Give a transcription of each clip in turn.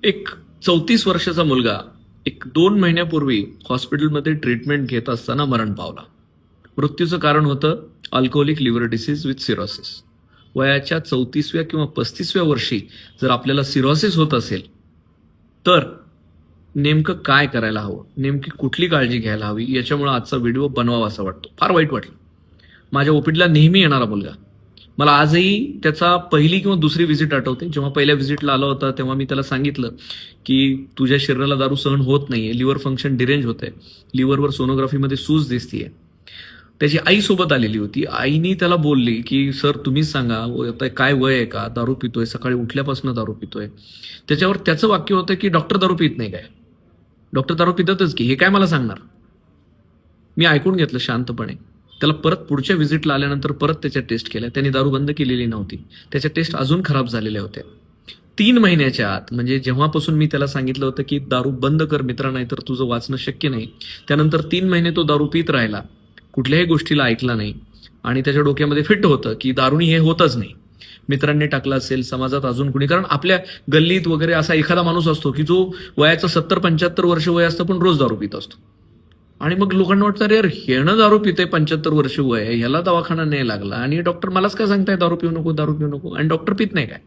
एक 34 वर्षाचा मुलगा एक 2 महिन्यापूर्वी हॉस्पिटलमध्ये ट्रीटमेंट घेत असताना मरण पावला. मृत्यूचं कारण होतं alcoholic liver disease with cirrhosis. वयाच्या 34व्या किंवा 35व्या वर्षी जर आपल्याला सिरोसिस होत असेल तर नेमकं काय करायला हवं, नेमकी कुठली काळजी घ्यायला हवी, याच्यामुळे आजचा व्हिडिओ बनवावा असा वाटतो. फार वाईट वाटलं. माझ्या ओपीडीला नेहमी येणारा मुलगा, मला आजही त्याचा पहिली किंवा दुसरी व्हिजिट आठवते. जेव्हा पहिल्या व्हिजिटला आला होता तेव्हा मी त्याला सांगितलं की तुझ्या शरीराला दारू सहन होत नाहीये, लिव्हर फंक्शन डिरेंज होत आहे, लिव्हरवर सोनोग्राफीमध्ये सूज दिसतीये. त्याची आई सोबत आलेली होती. आईनी त्याला बोलली की सर तुम्हीच सांगा, आता काय वय आहे का, दारू पितोय, सकाळी उठल्यापासून दारू पितोय. त्याच्यावर त्याचं वाक्य होतं की डॉक्टर दारू पित नाही काय, डॉक्टर दारू पितातच की, हे काय मला सांगणार. मी ऐकून घेतलं शांतपणे. त्याला परत पुढच्या व्हिजिटला आल्यानंतर परत त्याच्या टेस्ट केल्या. त्यांनी दारू बंद केलेली नव्हती, त्याच्या टेस्ट अजून खराब झालेल्या होत्या. 3 महिन्याच्या आत, म्हणजे जेव्हापासून मी त्याला सांगितलं होतं की दारू बंद कर मित्रा, नाही तर तुझं वाचणं शक्य नाही, त्यानंतर 3 महिने तो दारू पित राहिला, कुठल्याही गोष्टीला ऐकला नाही. आणि त्याच्या डोक्यामध्ये फिट होतं की दारूनी हे होतच नाही. मित्रांनी टाकलं असेल, समाजात अजून कुणी, कारण आपल्या गल्लीत वगैरे असा एखादा माणूस असतो की जो वयाचं 70-75 वर्ष वय असतं पण रोज दारू पित असतो. आणि मग लोकांना वाटतं अरे यार हेनं दारू पिते, 75 वर्ष वय आहे, ह्याला दवाखाना नाही लागला, आणि डॉक्टर मलाच काय सांगताय दारू पिऊ नको, दारू पिऊ नको, आणि डॉक्टर पित नाही काय,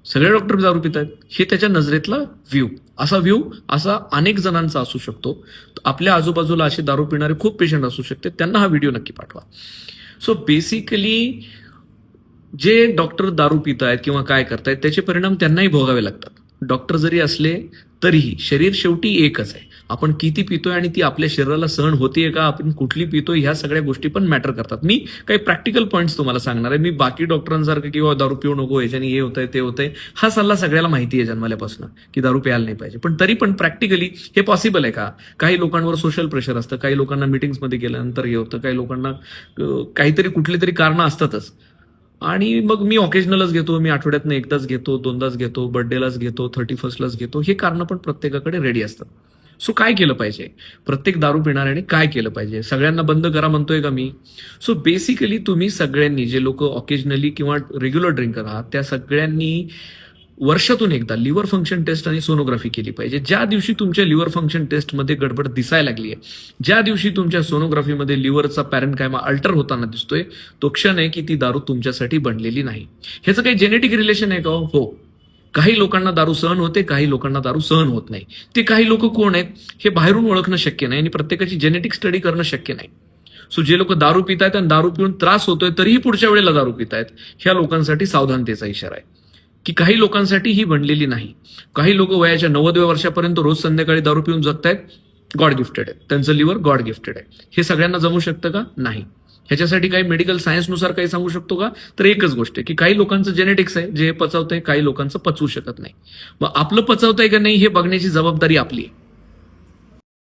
सगळे डॉक्टर दारू पित आहेत. हे त्याच्या नजरेतला व्ह्यू असा अनेक जणांचा असू शकतो. आपल्या आजूबाजूला असे दारू पिणारे खूप पेशंट असू शकते, त्यांना हा व्हिडिओ नक्की पाठवा. सो बेसिकली जे डॉक्टर दारू पित आहेत किंवा काय करतायत त्याचे परिणाम त्यांनाही भोगावे लागतात. डॉक्टर जरी असले तरीही शरीर शेवटी एकच आहे. आपण किती पितोय आणि ती आपल्या शरीराला सहन होतीये का, आपण कुठली पितोय, ह्या सगळ्या गोष्टी पण मॅटर करतात. मी काही प्रॅक्टिकल पॉईंट्स तुम्हाला सांगणार आहे. मी बाकी डॉक्टरांसारखं किंवा दारू पिऊ नको, याच्याने हे होतंय ते होतंय, हा सल्ला सगळ्याला माहिती आहे जन्मल्यापासून की दारू प्यायला नाही पाहिजे. पण तरी पण प्रॅक्टिकली हे पॉसिबल आहे का? काही लोकांवर सोशल प्रेशर असतं, काही लोकांना मीटिंग्समध्ये गेल्यानंतर हे होतं, काही लोकांना काहीतरी कुठली तरी कारणं असतातच. आणि मग मी ऑकेजनलच घेतो, मी आठवड्यातनं एकदाच घेतो, 2दाच घेतो, बर्थडेलाच घेतो, 31स्टलाच घेतो, हे कारणं पण प्रत्येकाकडे रेडी असतात. सो काय केलं पाहिजे, प्रत्येक दारू पिणाऱ्याने काय केलं पाहिजे? सगळ्यांना बंद करा म्हणतोय का मी? सो बेसिकली तुम्ही सगळ्यांनी, जे लोक ऑकेजनली किंवा रेग्युलर ड्रिंकर आहात, त्या सगळ्यांनी वर्षातून एकदा लिव्हर फंक्शन टेस्ट आणि सोनोग्राफी केली पाहिजे. ज्या दिवशी तुमच्या लिव्हर फंक्शन टेस्टमध्ये गडबड दिसायला लागली आहे, ज्या दिवशी तुमच्या सोनोग्राफीमध्ये लिव्हरचा पॅरेनकायमा अल्टर होताना दिसतोय, तो क्षण आहे की ती दारू तुमच्यासाठी बनलेली नाही. ह्याचं काही जेनेटिक रिलेशन आहे का? हो. काही लोकांना दारू सहन होते, काही लोकांना दारू सहन होत नाही. ते काही लोक कोण आहेत हे बाहेरून ओळखणं शक्य नाही आणि प्रत्येकाची जेनेटिक स्टडी करणं शक्य नाही. सो जे लोक दारू पितायत आणि दारू पिऊन त्रास होतोय तरीही पुढच्या वेळेला दारू पितायत, ह्या लोकांसाठी सावधानतेचा इशारा आहे की काही लोकांसाठी ही बनलेली नाही. काही लोक वयाच्या 90व्या वर्षापर्यंत रोज संध्याकाळी दारू पिऊन जगतायत, गॉड गिफ्टेड आहे, त्यांचं लिव्हर गॉड गिफ्टेड आहे. हे सगळ्यांना जमू शकतं का? नाही. ह्याच्यासाठी काही मेडिकल सायन्सनुसार काही सांगू शकतो का? तर एकच गोष्ट आहे की काही लोकांचं जेनेटिक्स आहे जे पचवतंय, काही लोकांचं पचवू शकत नाही. मग आपलं पचवतंय का नाही हे बघण्याची जबाबदारी आपली आहे.